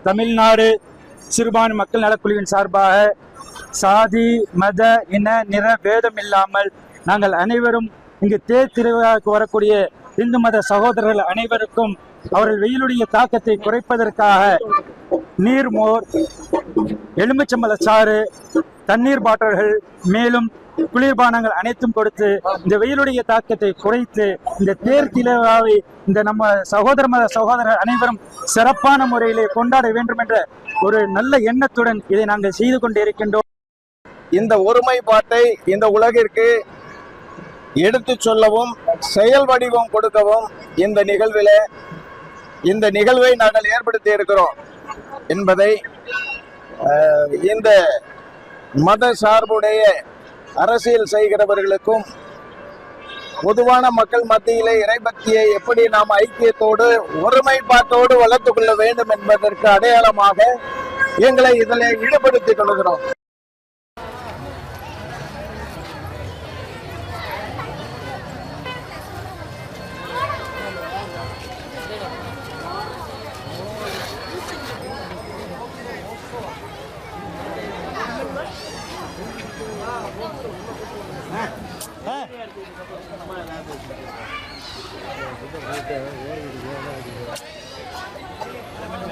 தமிழ்நாடு சிறுபான்மை மக்கள் நலக்குழுவின் சார்பாக சாதி மத இன நிற பேதம் இல்லாமல் நாங்கள் அனைவரும் இங்கு தேர் திருவிழாவுக்கு வரக்கூடிய இந்து மத சகோதரர்கள் அனைவருக்கும் அவர்கள் வெயிலுடைய தாக்கத்தை குறைப்பதற்காக நீர்மோர், எலுமிச்சம்பழ சாறு, தண்ணீர் பாட்டில்கள், மேலும் குளிர்பானங்கள் அனைத்தும் கொடுத்து இந்த வெயிலுடைய தாக்கத்தை குறைத்து இந்த தேர் திருவிழாவை இந்த நம்ம சகோதரர்கள் அனைவரும் சிறப்பான முறையிலே கொண்டாட வேண்டும் என்ற ஒரு நல்ல எண்ணத்துடன் இதை நாங்கள் செய்து கொண்டிருக்கின்றோம். இந்த ஒருமைப்பாட்டை இந்த உலகிற்கு எடுத்து சொல்லவும் செயல் வடிவம் கொடுக்கவும் இந்த நிகழ்வை நாங்கள் ஏற்படுத்தி இருக்கிறோம் என்பதை இந்த மத சார்புடைய அரசியல் செய்கிறவர்களுக்கும் பொதுவான மக்கள் மத்தியிலே இறைபக்தியை எப்படி நாம் ஐக்கியத்தோடு ஒருமைப்பாட்டோடு வளர்த்துக் கொள்ள வேண்டும் என்பதற்கு அடையாளமாக எங்களை இதில் ஈடுபடுத்திக் கொள்கிறோம்.